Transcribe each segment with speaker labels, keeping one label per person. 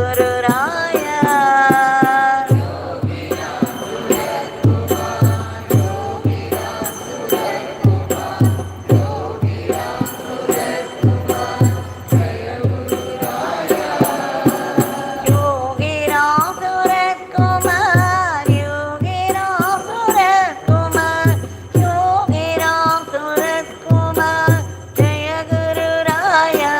Speaker 1: Gururaya Yogiram Suratkumar Yogiram Suratkumar Yogiram Suratkumar Jaya Guru Raya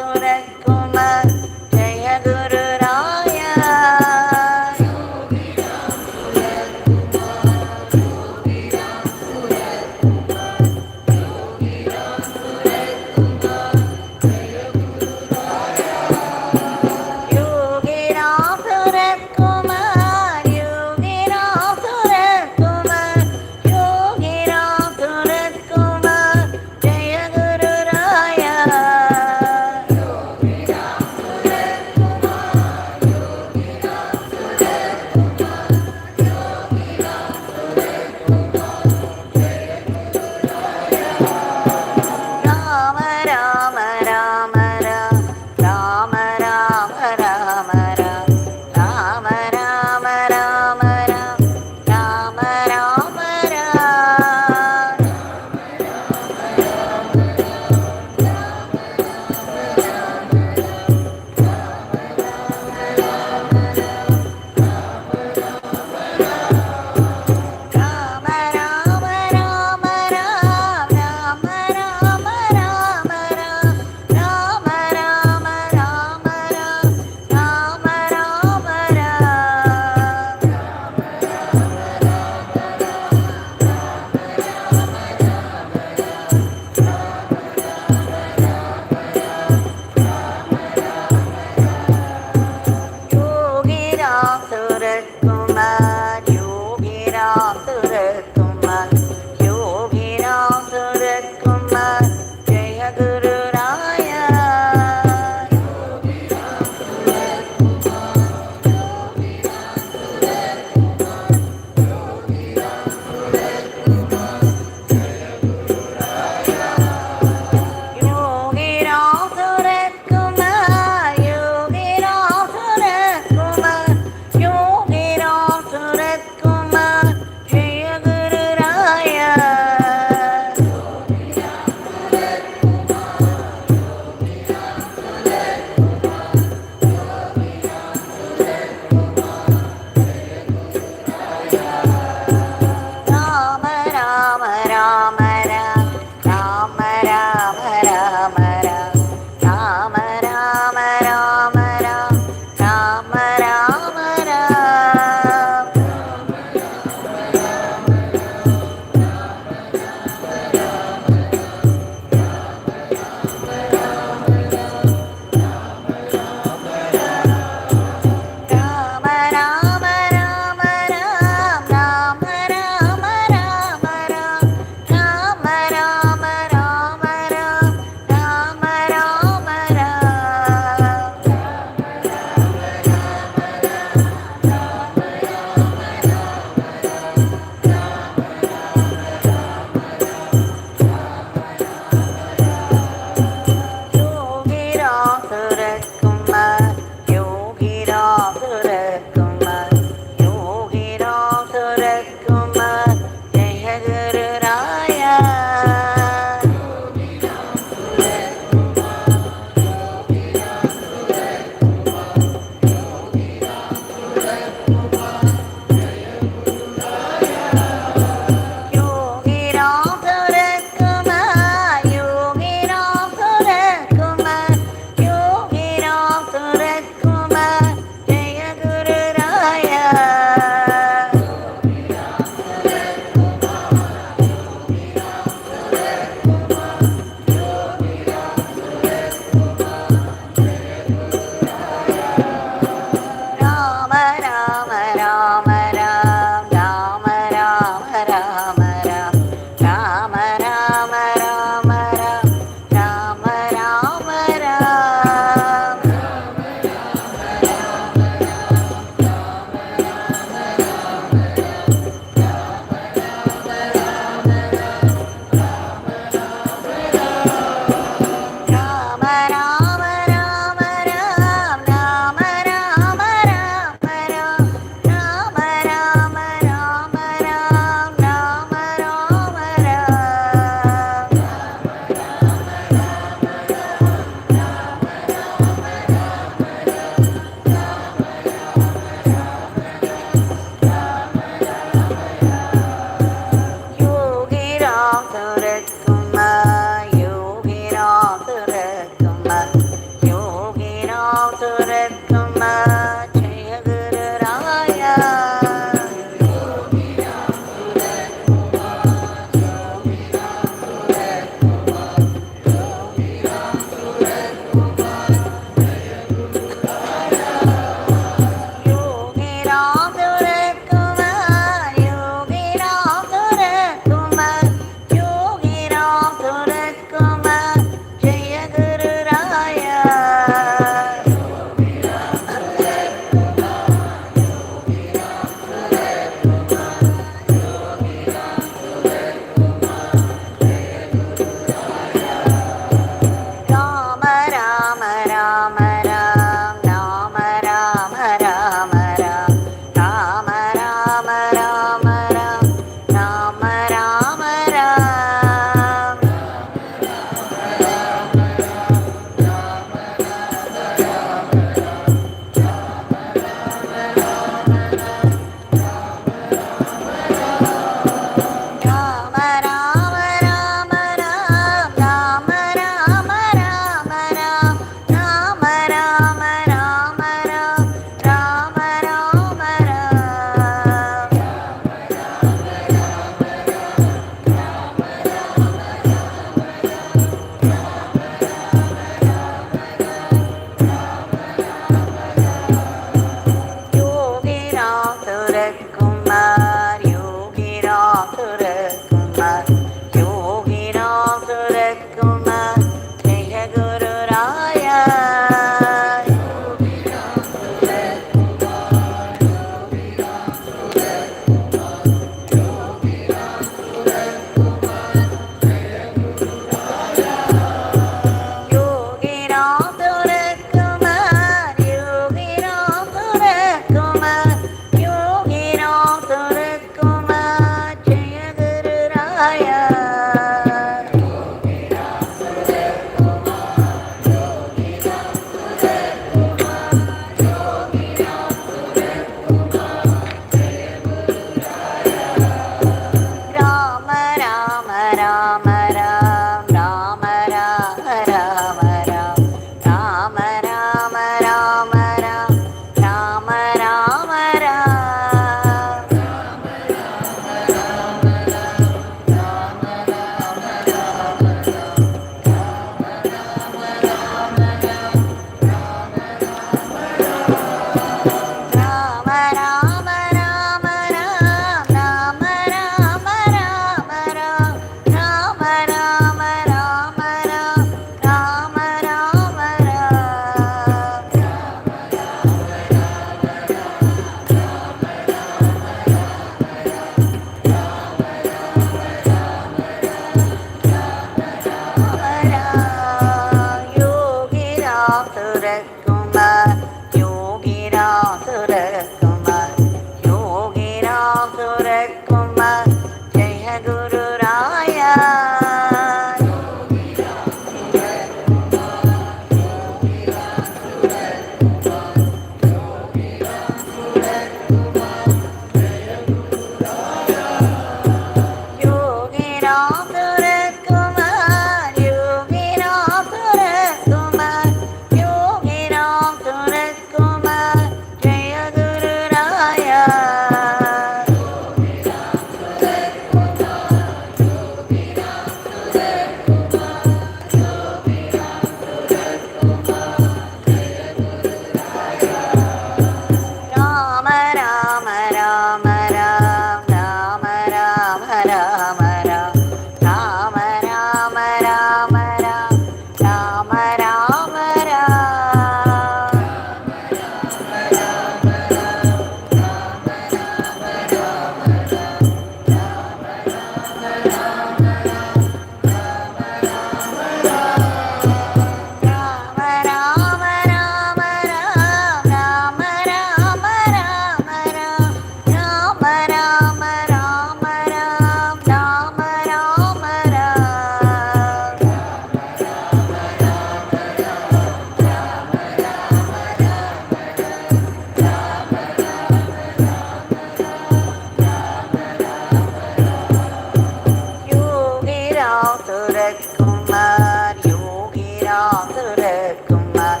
Speaker 1: Suratkumar,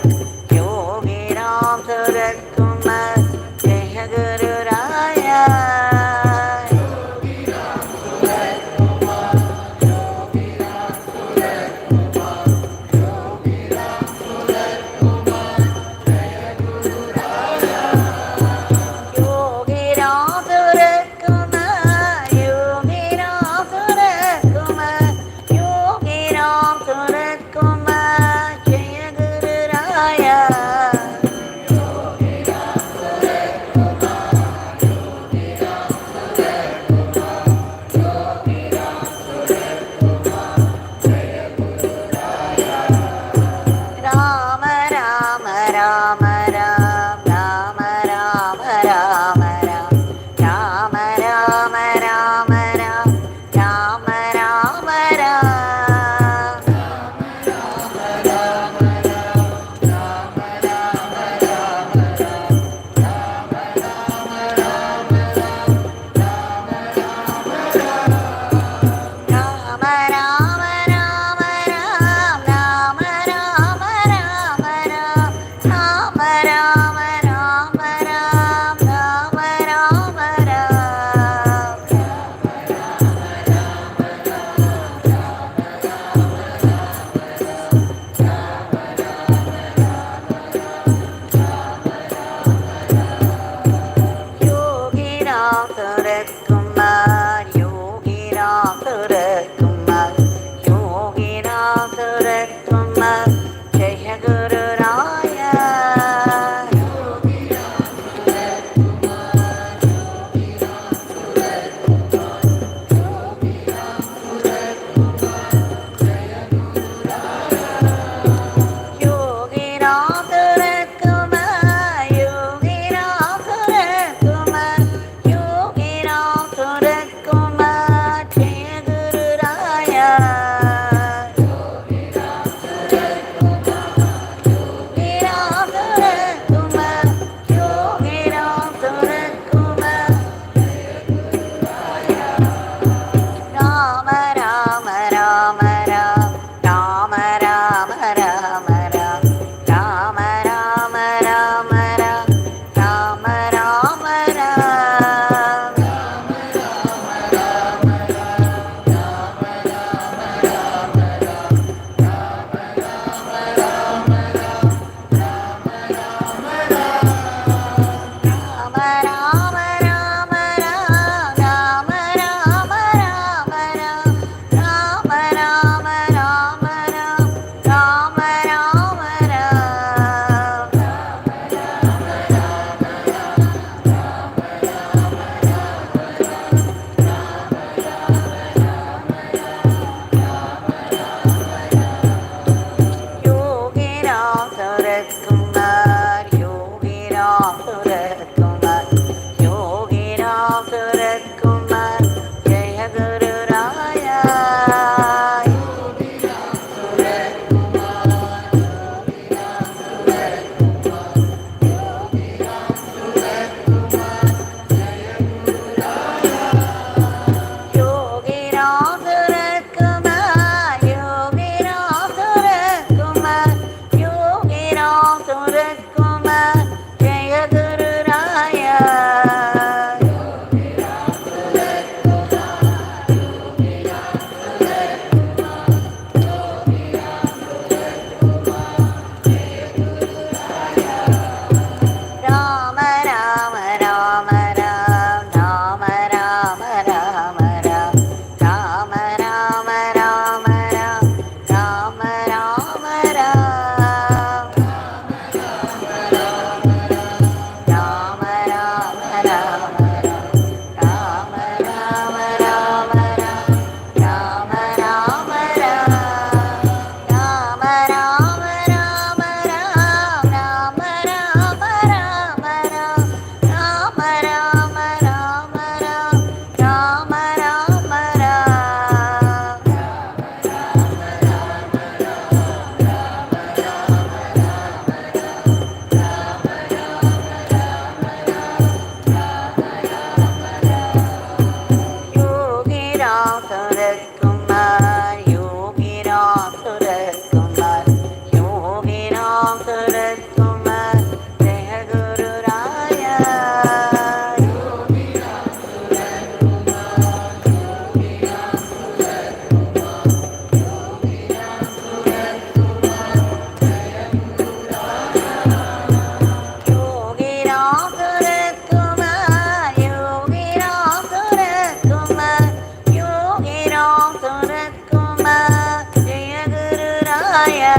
Speaker 1: Yogi Ram Suratkumar, Jaya Guru Raya. Yogi Ram Suratkumar, Yogi Ram Suratkumar, Yogi Ram Suratkumar, Jaya Guru Suratkumar Jaya Guru Raya Yogi Ram Suratkumar Yogi Ram Suratkumar Yogi Ram Suratkumar Jaya Guru Raya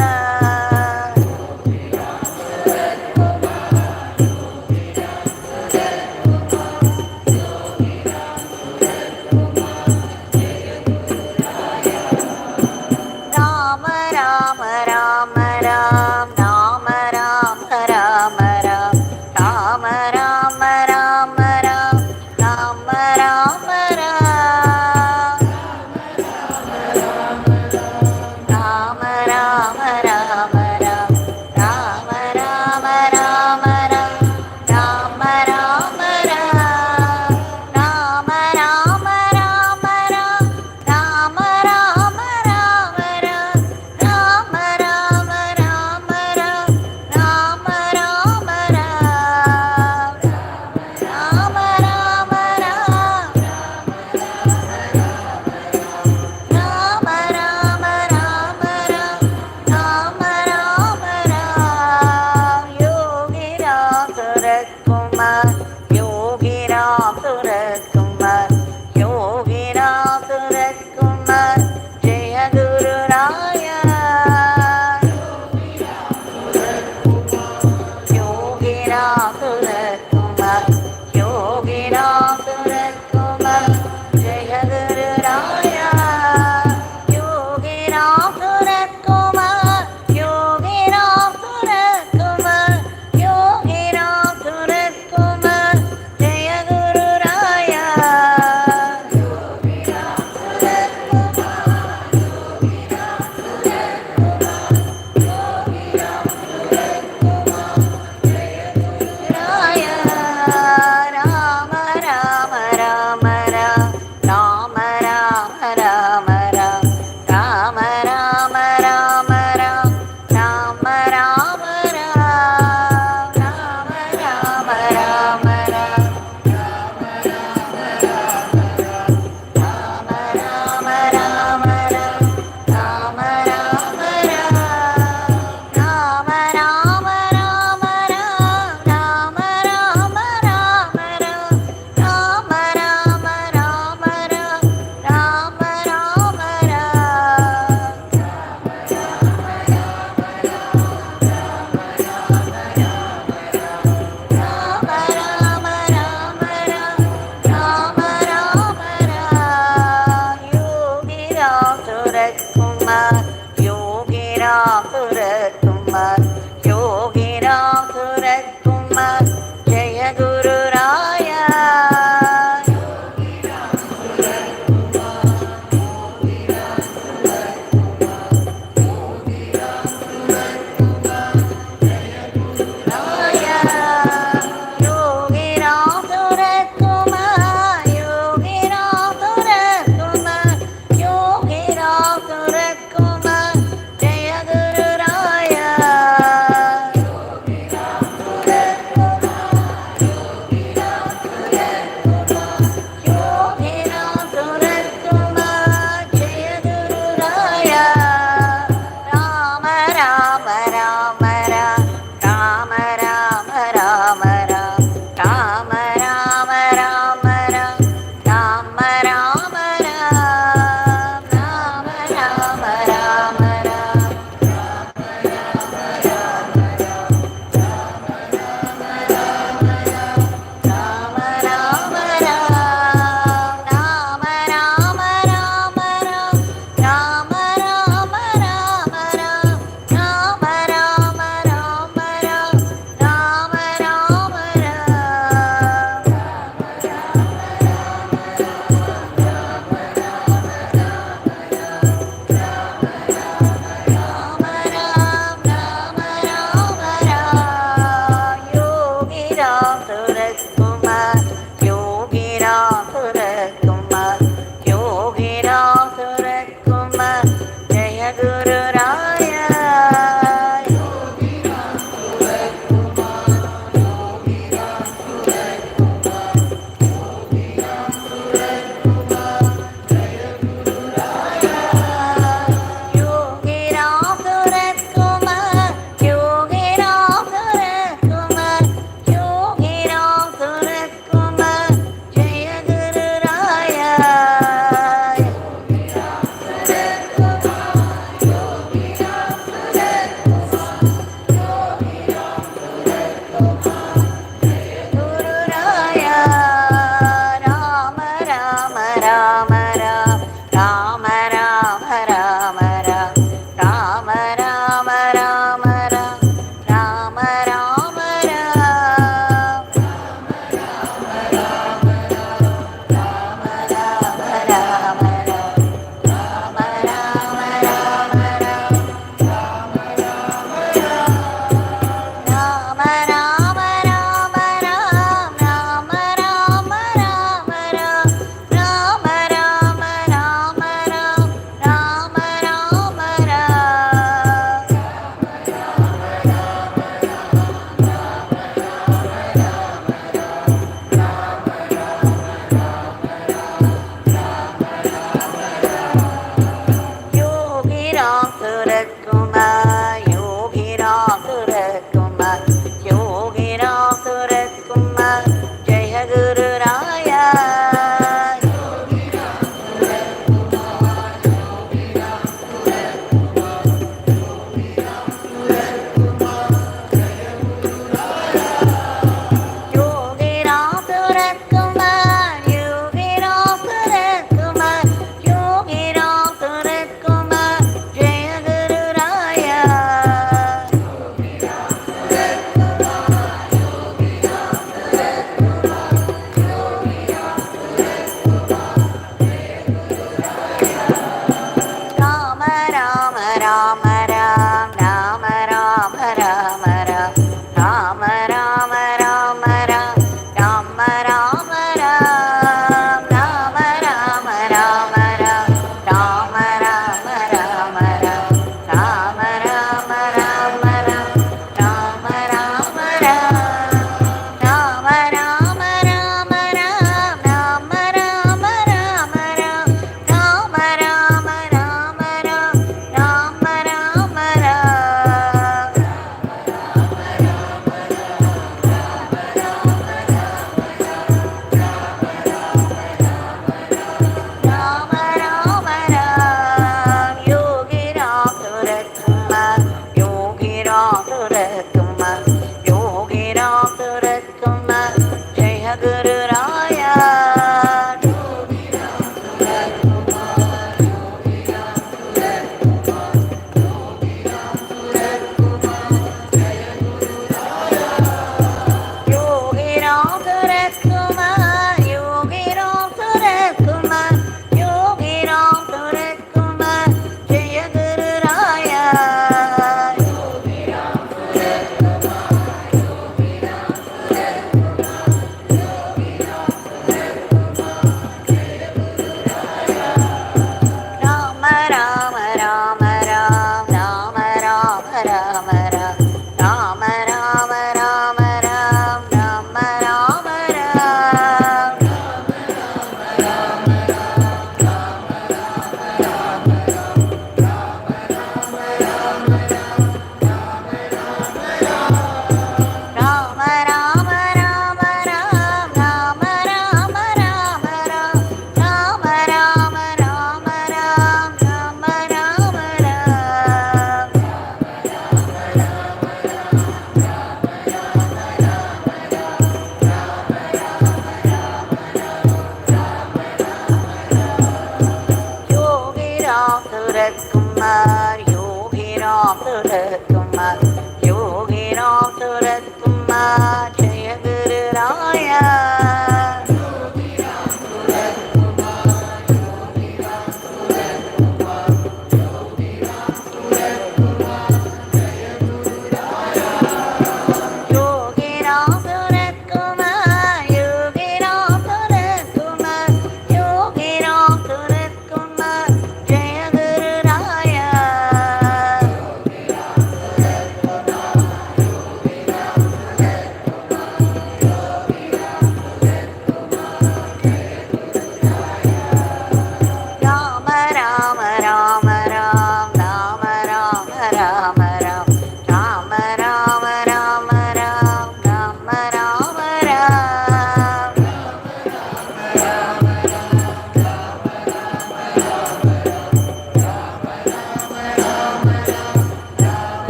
Speaker 1: Surat Kumar, Yogi Ram Surat Kumar, Jaya Guru Raya. Yogi Ram Surat Kumar, Yogi Ram Surat Kumar, Yogi Ram Surat Kumar, Jaya Guru Raya.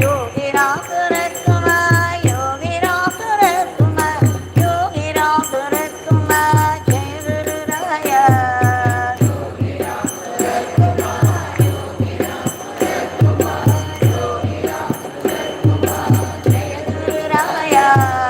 Speaker 1: Yogiram Suratma, Yogiram Suratma, Yogiram Suratma, Jai Guru Raya. Raya,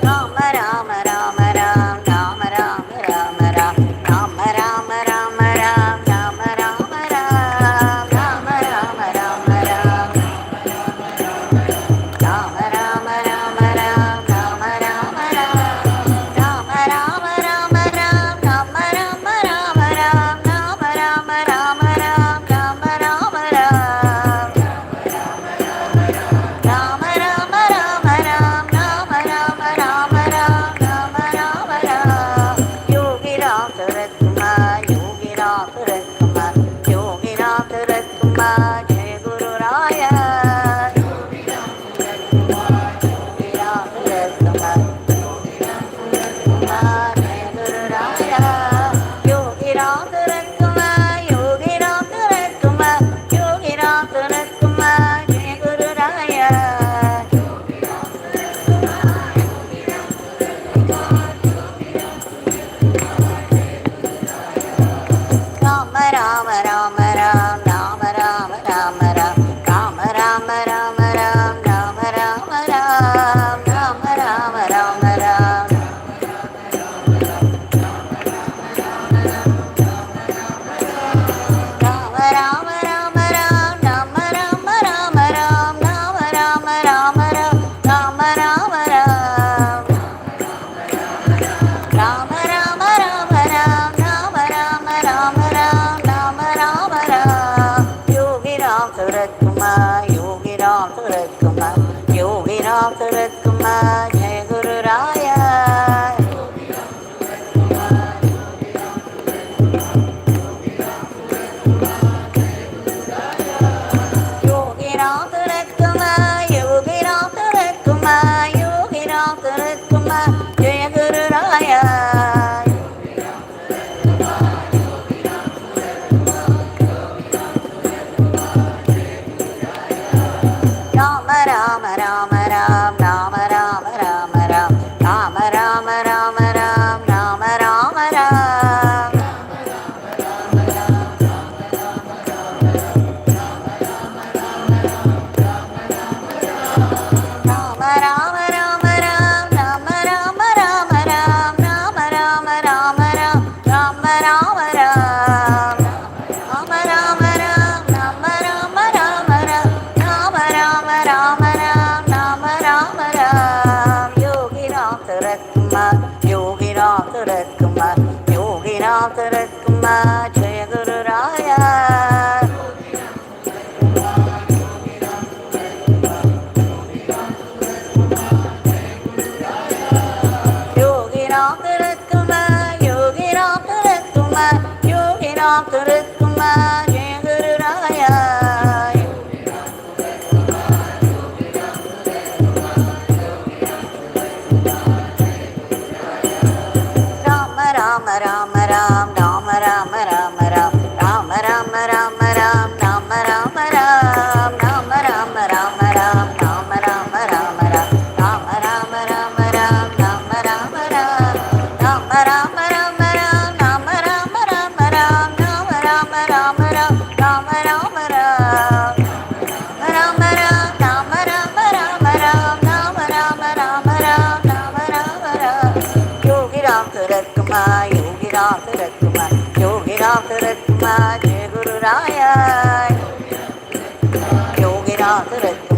Speaker 1: Rama Rama Rama Rama Rama Rama Rama Rama Rama Rama Rama Rama Rama Rama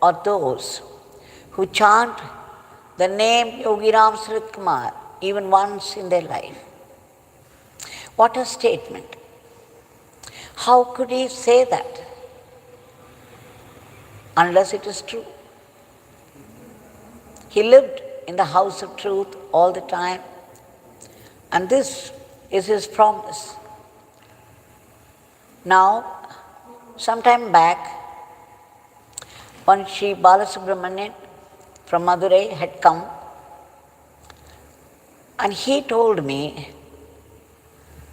Speaker 1: are those who chant the name Yogiram Sarat Kumar even once in their life. What a statement. How could he say that unless it is true? He lived in the house of truth all the time, and this is his promise. Now, sometime back, when Sri Balasubramanian from Madurai had come, and he told me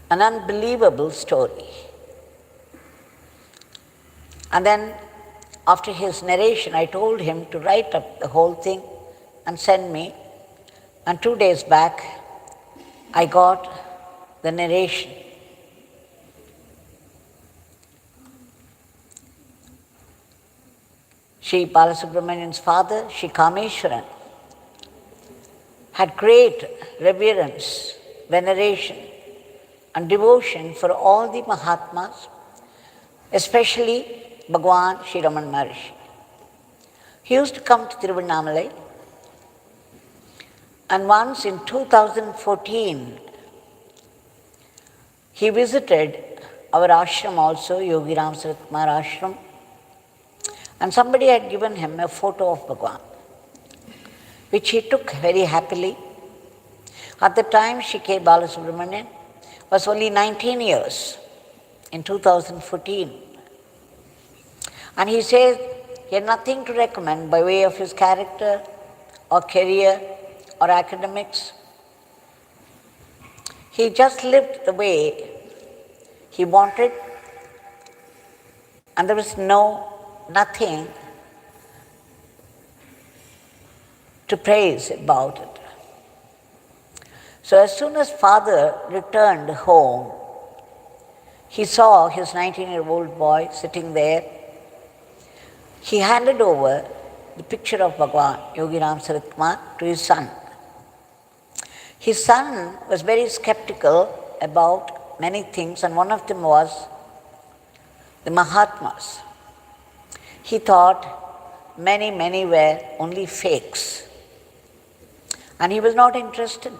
Speaker 1: an unbelievable story. And then, after his narration, I told him to write up the whole thing and send me. And 2 days back, I got the narration. Sri Balasubramanian's father, Sri Kameshwaran, had great reverence, veneration, and devotion for all the Mahatmas, especially Bhagwan Sri Raman Maharishi. He used to come to Tiruvannamalai, and once in 2014, he visited our ashram also, Yogiram Sarat Kumar ashram, and somebody had given him a photo of Bhagwan, which he took very happily. At the time, Sri K. Balasubramanian was only 19 years in 2014. And he says he had nothing to recommend by way of his character or career or academics. He just lived the way he wanted, and there was nothing to praise about it. So as soon as father returned home, he saw his 19-year-old boy sitting there. He handed over the picture of Bhagwan, Yogiram Sarat Kumar, to his son. His son was very skeptical about many things, and one of them was the Mahatmas. He thought many were only fakes, and he was not interested.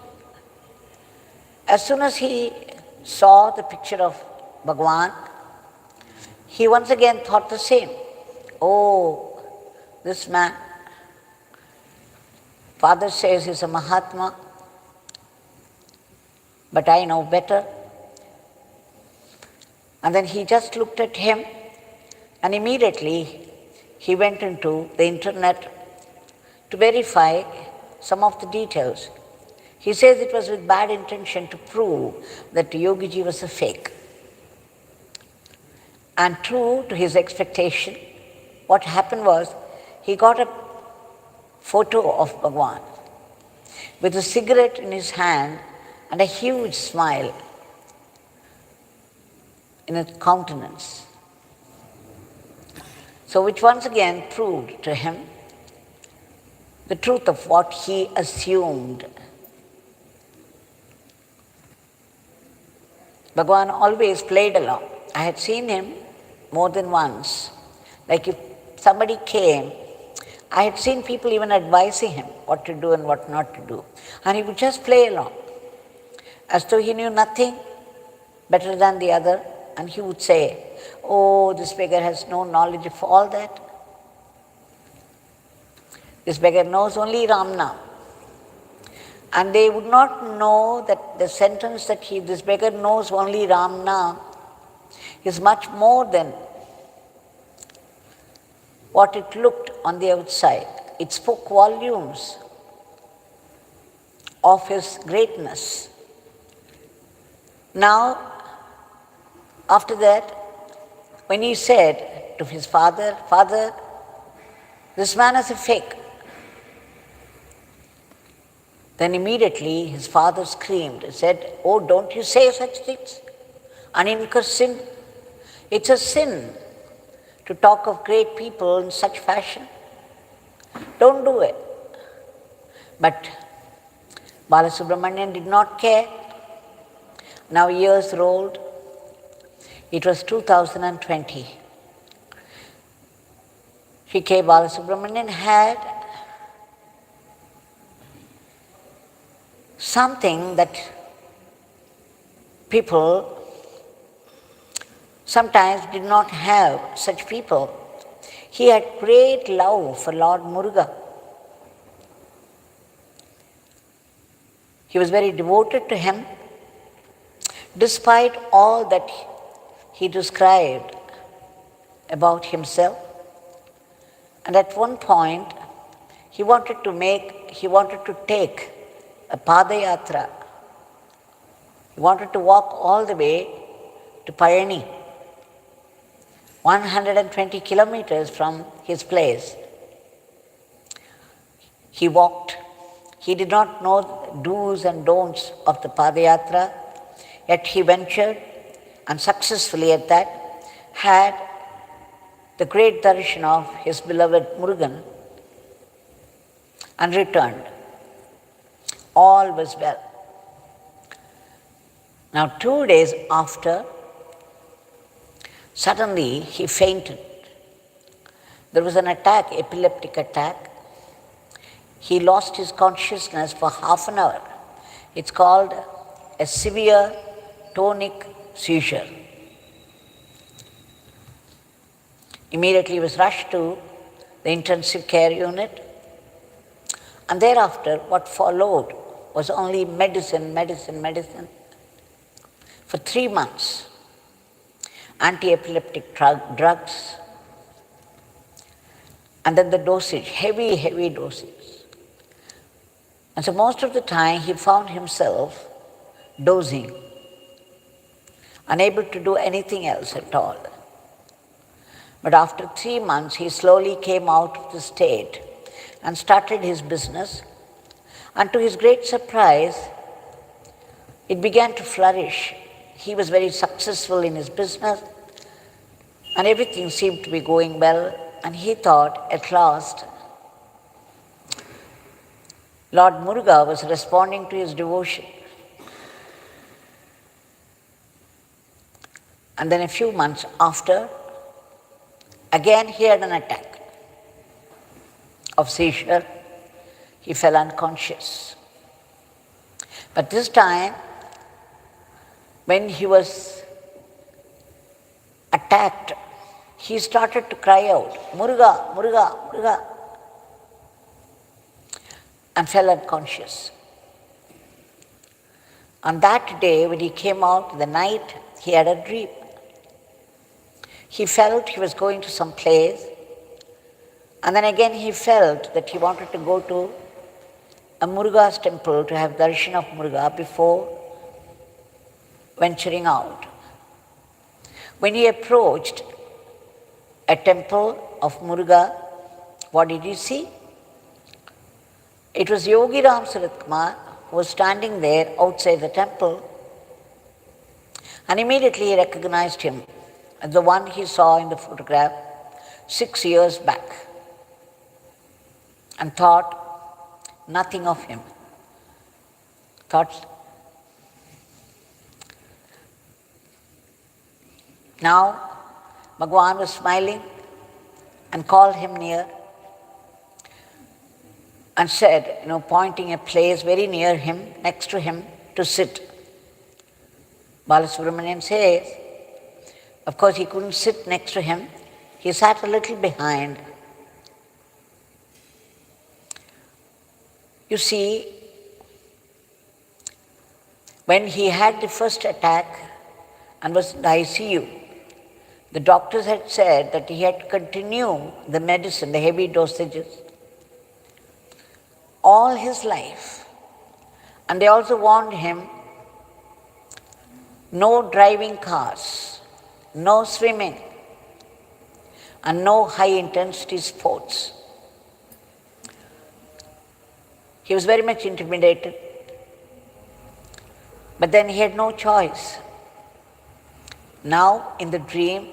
Speaker 1: As soon as he saw the picture of Bhagwan, he once again thought the same. Oh, this man, father says he's a Mahatma, but I know better. And then he just looked at him, and immediately he went into the internet to verify some of the details. He says it was with bad intention to prove that Yogiji was a fake. And true to his expectation, what happened was he got a photo of Bhagwan with a cigarette in his hand and a huge smile in his countenance. So which once again proved to him the truth of what he assumed. Bhagwan always played along. I had seen him more than once. Like if somebody came, I had seen people even advising him what to do and what not to do. And he would just play along, as though he knew nothing better than the other. And he would say, oh, this beggar has no knowledge of all that. This beggar knows only Ramnam. And they would not know that the sentence that this beggar knows only Ramnam is much more than what it looked on the outside. It spoke volumes of his greatness. Now, after that, when he said to his father, Father, this man is a fake. Then immediately his father screamed and said, oh, don't you say such things. Animika sin. It's a sin to talk of great people in such fashion. Don't do it. But Balasubramanian did not care. Now years rolled. It was 2020. Sri K. Balasubramanian had something that people sometimes did not have, such people. He had great love for Lord Muruga. He was very devoted to him, despite all that he described about himself. And at one point, he wanted to take a Padayatra. He wanted to walk all the way to Payani, 120 kilometers from his place. He walked. He did not know the do's and don'ts of the Padayatra, yet he ventured, and successfully at that, had the great darshan of his beloved Murugan, and returned. All was well. Now 2 days after, suddenly he fainted. There was an attack, epileptic attack. He lost his consciousness for half an hour. It's called a severe tonic seizure. Immediately he was rushed to the intensive care unit, and thereafter what followed was only medicine. For 3 months, anti-epileptic drugs, and then the dosage, heavy dosage. And so most of the time he found himself dozing, unable to do anything else at all. But after 3 months, he slowly came out of the state and started his business. And to his great surprise, it began to flourish. He was very successful in his business, and everything seemed to be going well. And he thought, at last, Lord Muruga was responding to his devotion. And then a few months after, again he had an attack of seizure. He fell unconscious. But this time, when he was attacked, he started to cry out, Muruga, Muruga, Muruga, and fell unconscious. On that day, when he came out, the night, he had a dream. He felt he was going to some place, and then again he felt that he wanted to go to a Muruga's temple to have darshan of Muruga before venturing out. When he approached a temple of Muruga, what did he see? It was Yogi Ram Sarat Kumar who was standing there outside the temple, and immediately he recognized him as the one he saw in the photograph 6 years back, and thought nothing of him. Now, Bhagavan was smiling and called him near and said, pointing a place very near him, next to him, to sit. Balasubramanian says, of course he couldn't sit next to him. He sat a little behind. You see, when he had the first attack and was in the ICU, the doctors had said that he had to continue the medicine, the heavy dosages, all his life. And they also warned him, no driving cars, no swimming, and no high-intensity sports. He was very much intimidated, but then he had no choice. Now, in the dream,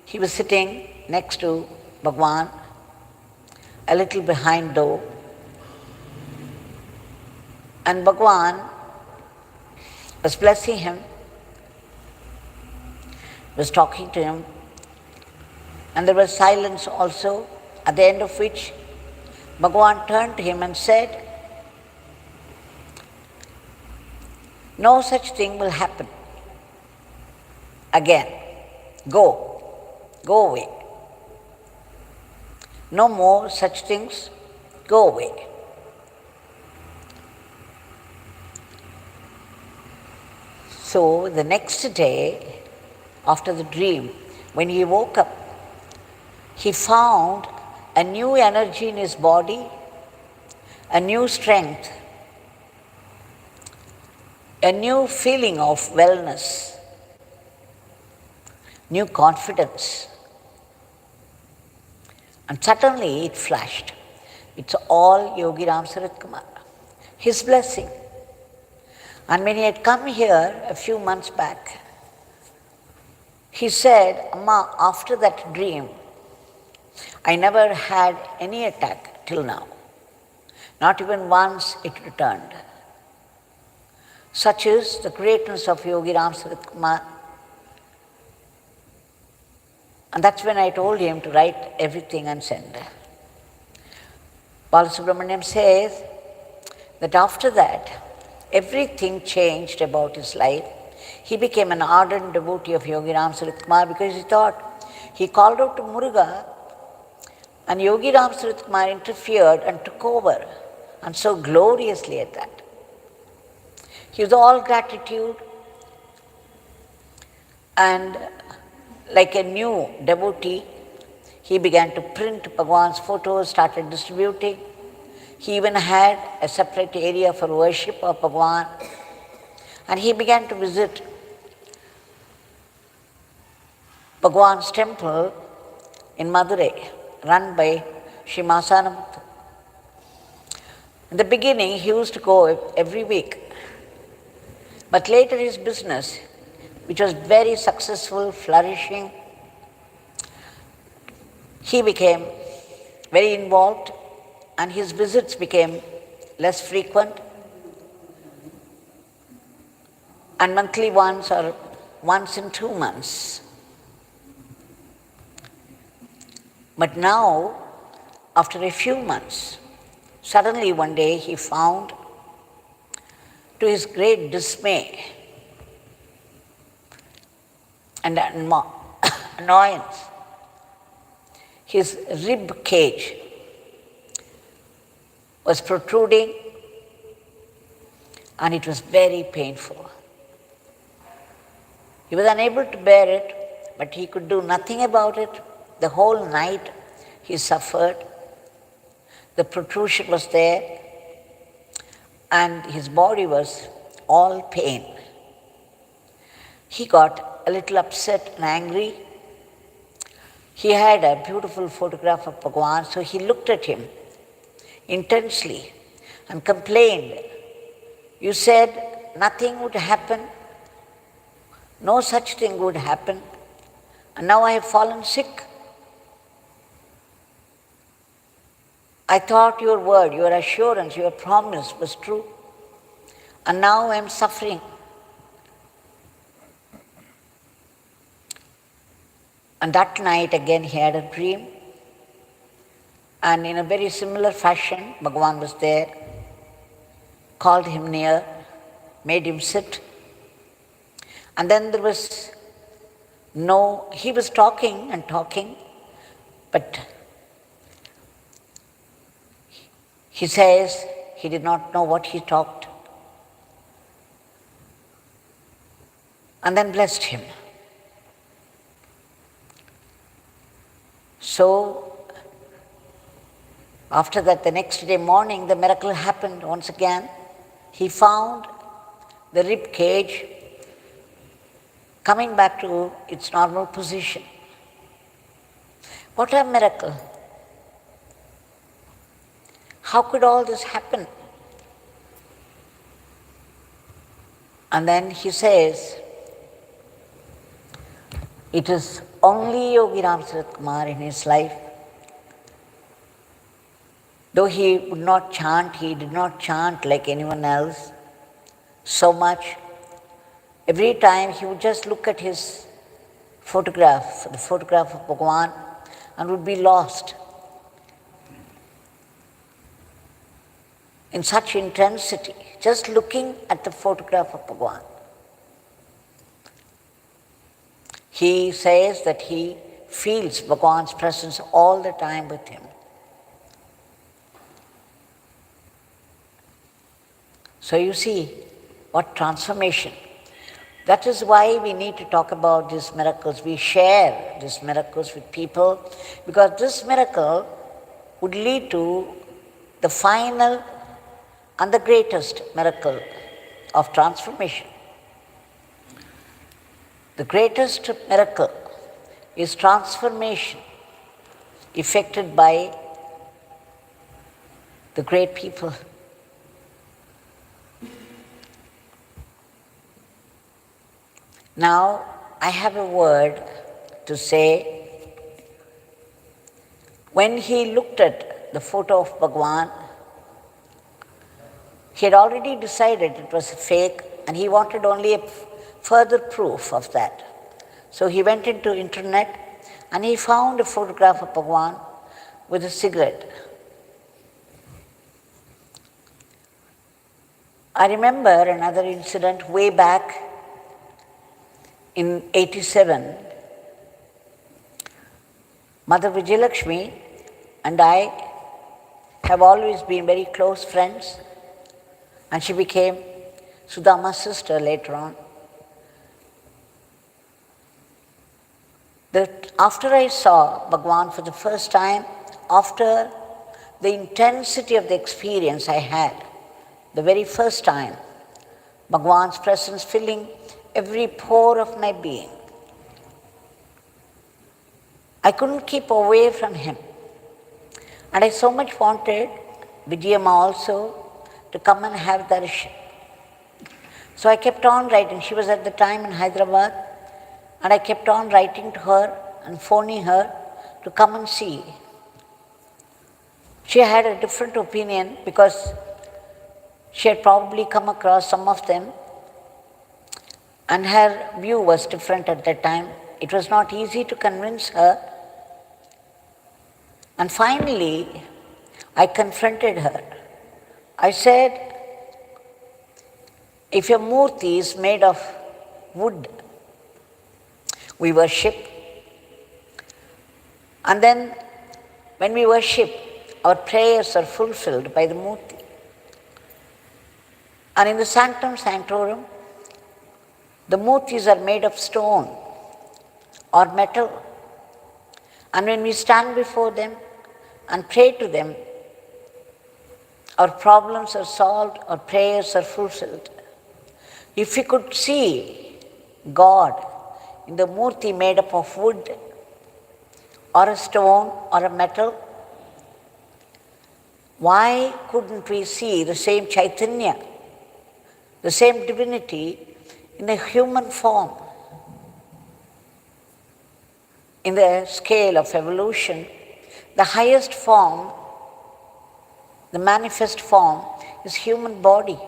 Speaker 1: he was sitting next to Bhagavan, a little behind though, and Bhagavan was blessing him, was talking to him, and there was silence also, at the end of which Bhagavan turned to him and said, no such thing will happen again. Go away. No more such things, go away. So the next day, after the dream, when he woke up, he found a new energy in his body, a new strength, a new feeling of wellness, new confidence. And suddenly it flashed. It's all Yogiram Saratkumar, his blessing. And when he had come here a few months back, he said, Amma, after that dream, I never had any attack till now. Not even once it returned. Such is the greatness of Yogiram Saratkumar. And that's when I told him to write everything and send. Balasubramaniam says that after that, everything changed about his life. He became an ardent devotee of Yogiram Saratkumar because he thought, he called out to Muruga and Yogiram Saratkumar interfered and took over, and so gloriously at that. He was all gratitude, and like a new devotee, he began to print Bhagavan's photos, started distributing. He even had a separate area for worship of Bhagavan, and he began to visit Bhagavan's temple in Madurai, run by Sri Masanamuthu. In the beginning, he used to go every week. But later his business, which was very successful, flourishing, he became very involved and his visits became less frequent, and monthly once or once in 2 months. But now, after a few months, suddenly one day he found, to his great dismay and annoyance, his rib cage was protruding and it was very painful. He was unable to bear it, but he could do nothing about it. The whole night he suffered. The protrusion was there and his body was all pain. He got a little upset and angry. He had a beautiful photograph of Bhagavan, so he looked at him intensely and complained, you said nothing would happen, no such thing would happen, and now I have fallen sick. I thought your word, your assurance, your promise was true, and now I am suffering. And that night again he had a dream, and in a very similar fashion, Bhagavan was there, called him near, made him sit, and then there was he was talking and talking, but he says he did not know what he talked, and then blessed him. So, after that, the next day morning, the miracle happened once again. He found the rib cage coming back to its normal position. What a miracle! How could all this happen? And then he says, it is only Yogiram Saratkumar in his life. Though he would not chant, he did not chant like anyone else so much. Every time he would just look at his photograph, the photograph of Bhagavan, and would be lost in such intensity, just looking at the photograph of Bhagavan. He says that he feels Bhagavan's presence all the time with him. So you see, what transformation. That is why we need to talk about these miracles. We share these miracles with people, because this miracle would lead to the final and the greatest miracle of transformation. The greatest miracle is transformation effected by the great people. Now, I have a word to say. When he looked at the photo of Bhagavan, he had already decided it was a fake, and he wanted only a further proof of that. So he went into internet and he found a photograph of Bhagavan with a cigarette. I remember another incident way back in 87. Mother Vijayalakshmi and I have always been very close friends, and she became Sudama's sister later on. After I saw Bhagavan for the first time, after the intensity of the experience I had, the very first time, Bhagavan's presence filling every pore of my being, I couldn't keep away from him. And I so much wanted Vijayamma also to come and have darshan. So I kept on writing. She was at the time in Hyderabad, and I kept on writing to her and phoning her to come and see. She had a different opinion because she had probably come across some of them, and her view was different at that time. It was not easy to convince her. And finally, I confronted her. I said, if your murti is made of wood, we worship. And then when we worship, our prayers are fulfilled by the murti. And in the sanctum sanctorum, the murtis are made of stone or metal. And when we stand before them and pray to them, our problems are solved, our prayers are fulfilled. If we could see God in the murti made up of wood or a stone or a metal, why couldn't we see the same Chaitanya, the same divinity in a human form? In the scale of evolution, the highest form, the manifest form, is human body.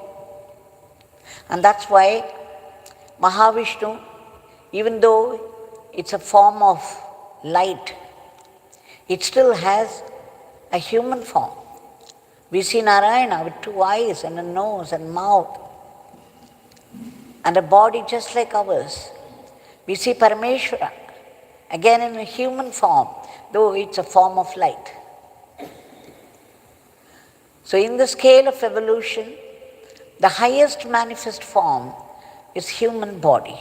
Speaker 1: And that's why Mahavishnu, even though it's a form of light, it still has a human form. We see Narayana with 2 eyes and a nose and mouth and a body just like ours. We see Parameshwara, again in a human form, though it's a form of light. So in the scale of evolution, the highest manifest form is human body,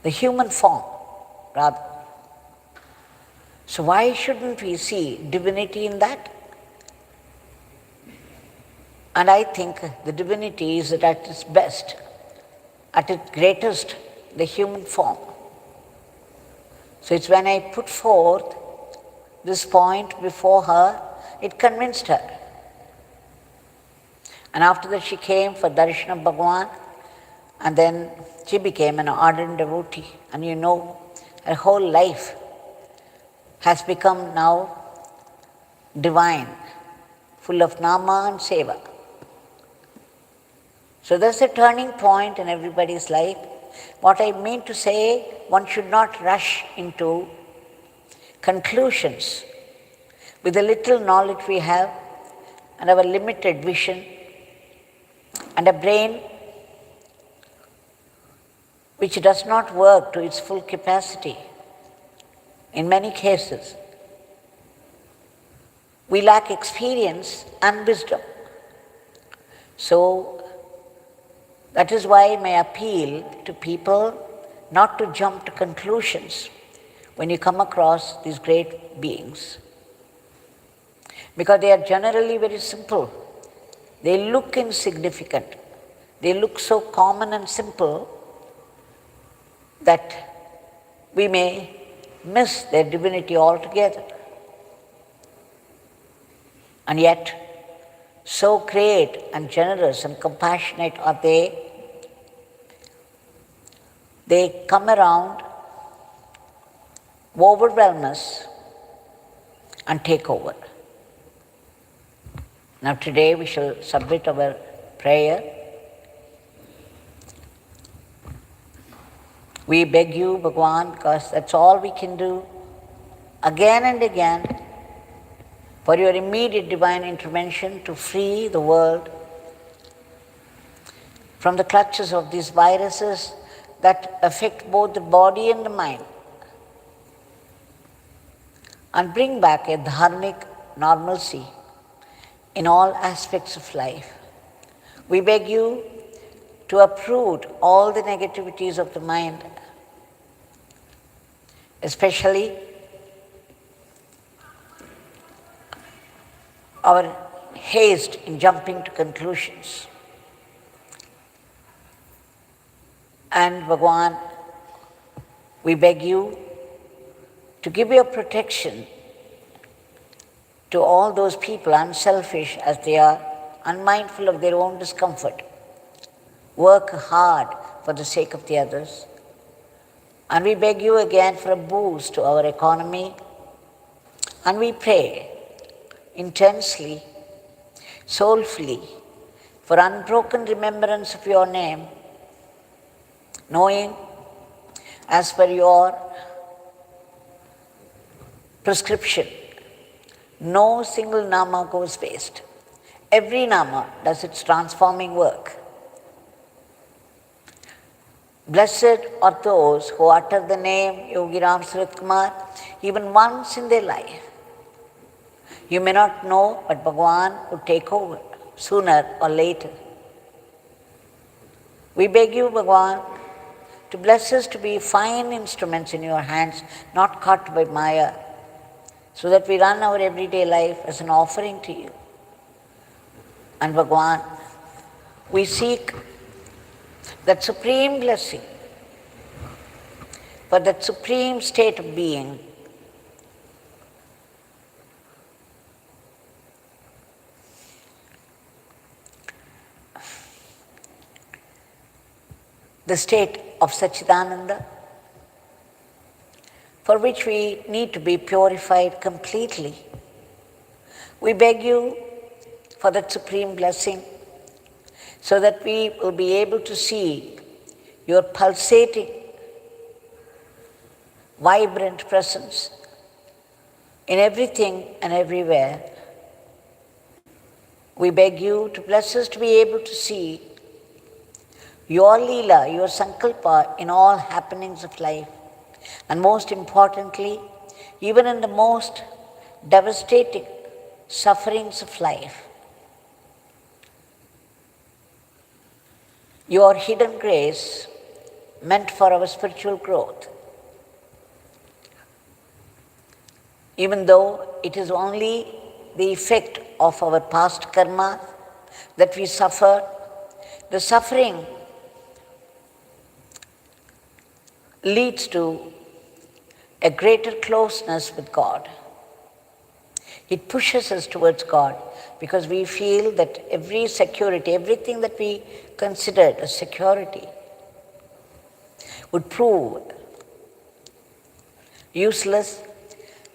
Speaker 1: the human form, rather. So why shouldn't we see divinity in that? And I think the divinity is at its best, at its greatest, the human form. So it's when I put forth this point before her, it convinced her. And after that she came for darshan of Bhagavan, and then she became an ardent devotee. And you know, her whole life has become now divine, full of nama and seva. So there's a turning point in everybody's life. What I mean to say, one should not rush into conclusions. With the little knowledge we have, and our limited vision and a brain which does not work to its full capacity in many cases. We lack experience and wisdom. So that is why my appeal to people not to jump to conclusions when you come across these great beings. Because they are generally very simple. They look insignificant. They look so common and simple that we may miss their divinity altogether. And yet, so great and generous and compassionate are they. They come around, overwhelm us, and take over. Now today we shall submit our prayer. We beg you, Bhagwan, because that's all we can do, again and again, for your immediate divine intervention to free the world from the clutches of these viruses that affect both the body and the mind, and bring back a dharmic normalcy in all aspects of life. We beg you to uproot all the negativities of the mind, especially our haste in jumping to conclusions. And Bhagwan, we beg you to give your protection to all those people, unselfish as they are, unmindful of their own discomfort, work hard for the sake of the others. And we beg you again for a boost to our economy. And we pray intensely, soulfully, for unbroken remembrance of your name, knowing, as per your prescription, no single nama goes waste. Every nama does its transforming work. Blessed are those who utter the name Yogiram Saratkumar even once in their life. You may not know, but Bhagwan will take over sooner or later. We beg you, Bhagwan, to bless us to be fine instruments in your hands, not caught by Maya, so that we run our everyday life as an offering to you. And Bhagwan, we seek that supreme blessing for that supreme state of being, the state of Satchidananda, for which we need to be purified completely. We beg you for that supreme blessing so that we will be able to see your pulsating, vibrant presence in everything and everywhere. We beg you to bless us to be able to see your Leela, your Sankalpa in all happenings of life. And most importantly, even in the most devastating sufferings of life, your hidden grace meant for our spiritual growth. Even though it is only the effect of our past karma that we suffer, the suffering leads to a greater closeness with God. It pushes us towards God because we feel that every security, everything that we considered as security would prove useless,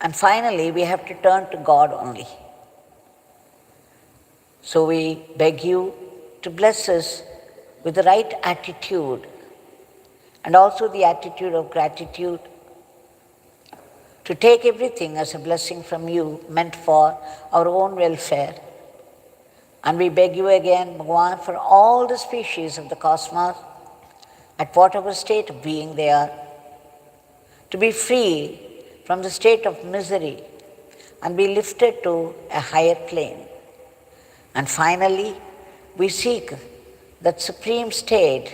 Speaker 1: and finally we have to turn to God only. So we beg you to bless us with the right attitude and also the attitude of gratitude, to take everything as a blessing from you meant for our own welfare. And we beg you again, Bhagavan, for all the species of the cosmos, at whatever state of being they are, to be free from the state of misery and be lifted to a higher plane. And finally, we seek that supreme state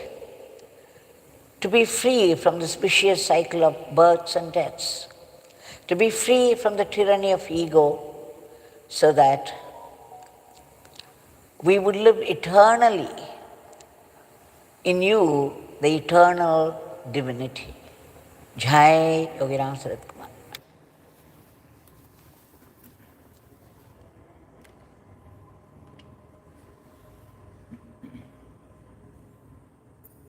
Speaker 1: to be free from this vicious cycle of births and deaths, to be free from the tyranny of ego, so that we would live eternally in you, the eternal divinity. Jai Yogiram Sarat Kumar.